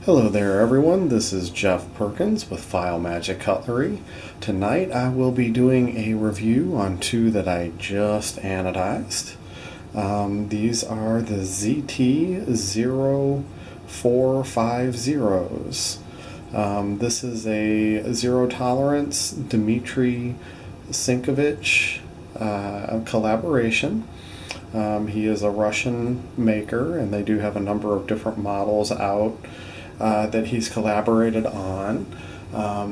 Hello there everyone, this is Jeff Perkins with File Magic Cutlery. Tonight I will be doing a review on two that I just anodized. These are the ZT0450s. This is a zero tolerance Dmitry Sinkovich collaboration. He is a Russian maker, and they do have a number of different models out that he's collaborated on.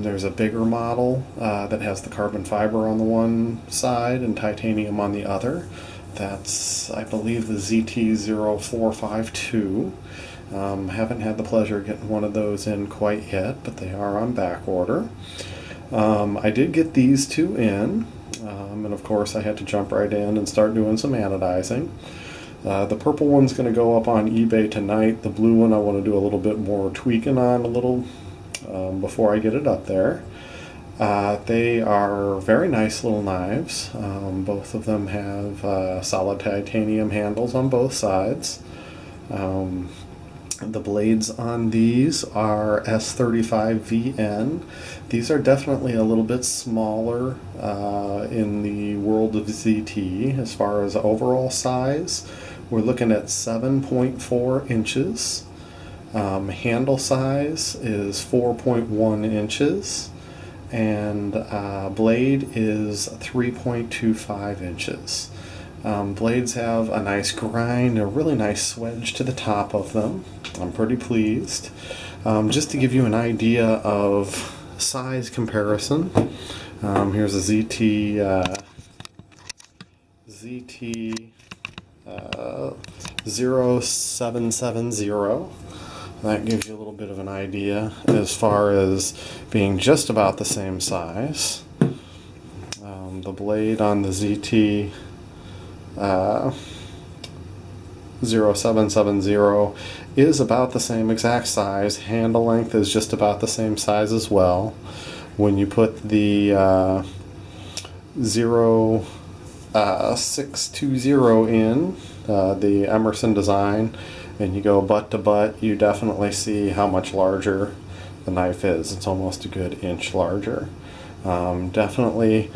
There's a bigger model that has the carbon fiber on the one side and titanium on the other. That's, I believe, the ZT0452. Haven't had the pleasure of getting one of those in quite yet, but they are on back order. I did get these two in, and of course I had to jump right in and start doing some anodizing. The purple one's going to go up on eBay tonight. The blue one I want to do a little bit more tweaking on before I get it up there. They are very nice little knives. Both of them have solid titanium handles on both sides. The blades on these are S35VN. These are definitely a little bit smaller in the world of ZT as far as overall size. We're looking at 7.4 inches. Handle size is 4.1 inches. And blade is 3.25 inches. Blades have a nice grind, a really nice swedge to the top of them. I'm pretty pleased. Just to give you an idea of size comparison, here's a ZT0770. That gives you a little bit of an idea as far as being just about the same size. The blade on the ZT 0770 is about the same exact size. Handle length is just about the same size as well. When you put the 0620 in, the Emerson design, and you go butt to butt, you definitely see how much larger the knife is. It's almost a good inch larger. Definitely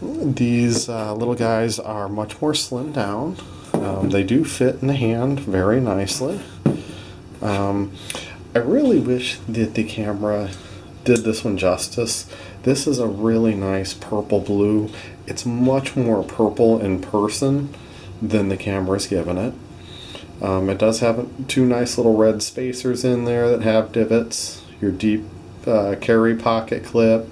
these little guys are much more slimmed down. They do fit in the hand very nicely. I really wish that the camera did this one justice. This is a really nice purple blue. It's much more purple in person than the camera's given it. It does have two nice little red spacers in there that have divots. Your deep carry pocket clip.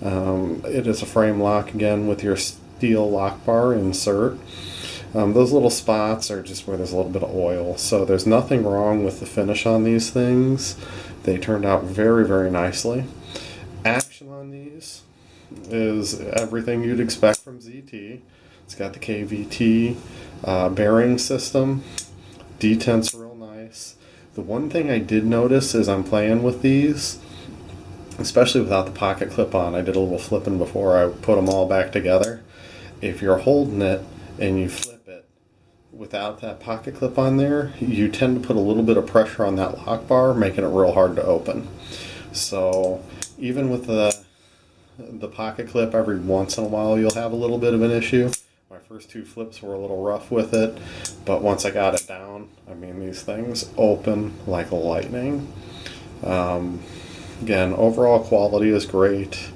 It is a frame lock again with your steel lock bar insert. Those little spots are just where there's a little bit of oil, so there's nothing wrong with the finish on these things. They turned out very, very nicely. Action on these is everything you'd expect from ZT. It's got the KVT bearing system. Detent's real nice. The one thing I did notice as I'm playing with these, especially without the pocket clip on, I did a little flipping before I put them all back together. If you're holding it and you flip it without that pocket clip on there, you tend to put a little bit of pressure on that lock bar, making it real hard to open. So even with the pocket clip, every once in a while you'll have a little bit of an issue. My first two flips were a little rough with it, but once I got it down, I mean, these things open like lightning. Again, overall quality is great.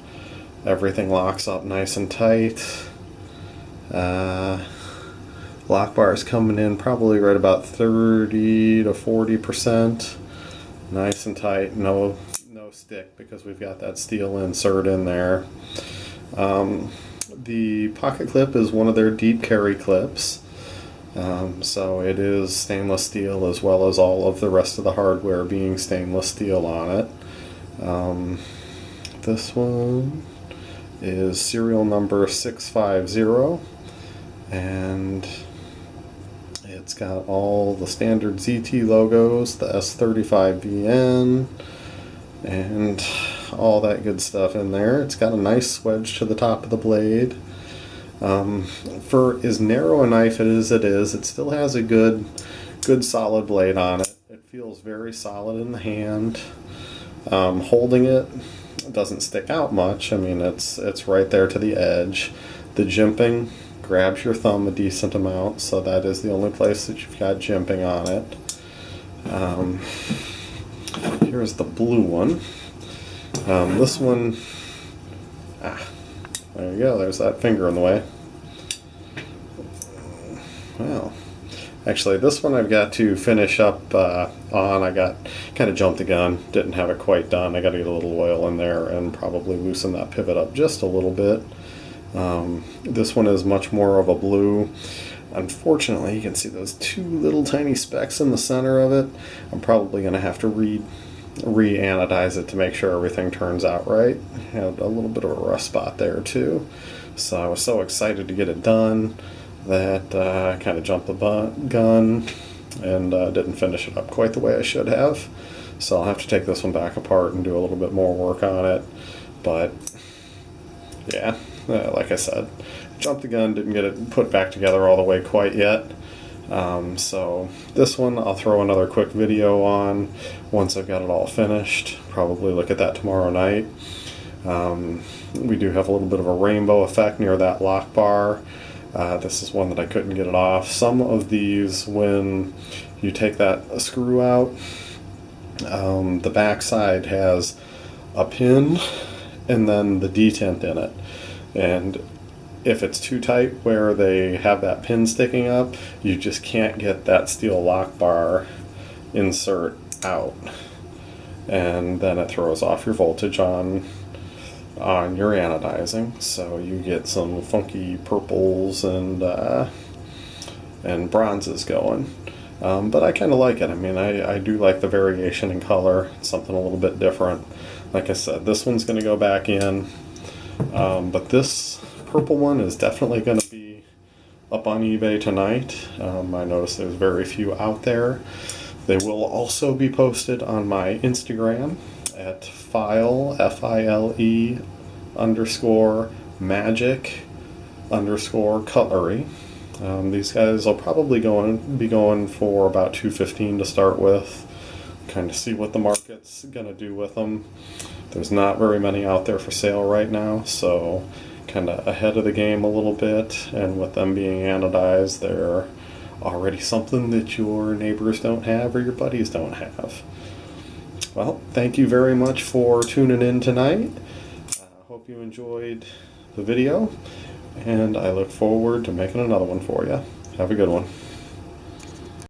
Everything locks up nice and tight. Lock bar is coming in probably right about 30 to 40%. Nice and tight. No stick because we've got that steel insert in there. The pocket clip is one of their deep carry clips. So it is stainless steel as well as all of the rest of the hardware being stainless steel on it. This one is serial number 650, and it's got all the standard ZT logos, the S35VN, and all that good stuff in there. It's got a nice swedge to the top of the blade. For as narrow a knife it is, it still has a good solid blade on it. It feels very solid in the hand. Holding it doesn't stick out much. I mean, it's right there to the edge. The jimping grabs your thumb a decent amount, so that is the only place that you've got jimping on it. Here's the blue one. This one, there you go, there's that finger in the way. Well, actually this one I've got to finish up on. I kind of jumped the gun, didn't have it quite done. I got to get a little oil in there and probably loosen that pivot up just a little bit. This one is much more of a blue. Unfortunately, you can see those two little tiny specks in the center of it. I'm probably going to have to re-anodize it to make sure everything turns out right. Had a little bit of a rust spot there too. So I was so excited to get it done that I kind of jumped the gun and didn't finish it up quite the way I should have. So I'll have to take this one back apart and do a little bit more work on it. But yeah, like I said, jumped the gun, didn't get it put back together all the way quite yet. So this one I'll throw another quick video on once I've got it all finished. Probably look at that tomorrow night. We do have a little bit of a rainbow effect near that lock bar. This is one that I couldn't get it off. Some of these, when you take that screw out, the back side has a pin and then the detent in it. And if it's too tight where they have that pin sticking up, you just can't get that steel lock bar insert out. And then it throws off your voltage on your anodizing, so you get some funky purples and bronzes going. But I kind of like it. I mean, I do like the variation in color. It's something a little bit different. Like I said, this one's going to go back in, but this purple one is definitely going to be up on eBay tonight. I noticed there's very few out there. They will also be posted on my Instagram at file_magic _cutlery. These guys will probably be going for about $2.15 to start with. Kind of see what the market's gonna do with them. There's not very many out there for sale right now, so kind of ahead of the game a little bit. And with them being anodized, they're already something that your neighbors don't have or your buddies don't have. Well, thank you very much for tuning in tonight. Hope you enjoyed the video, and I look forward to making another one for you. Have a good one.